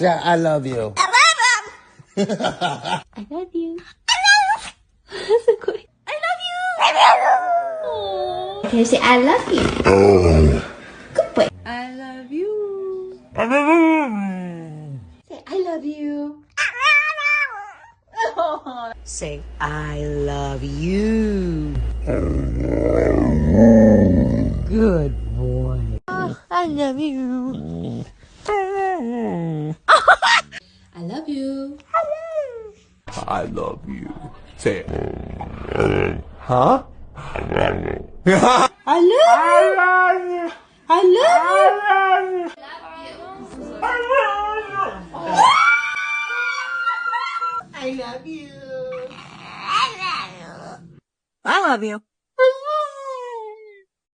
Yeah, I love you. I love you. So quick. I love you. Can you say I love you? Good boy. I love you. Say I love you. Say, I love you. Good boy. I love you. I love you. I love you. Say it. Huh? I love you. I love you. I love you. I love you.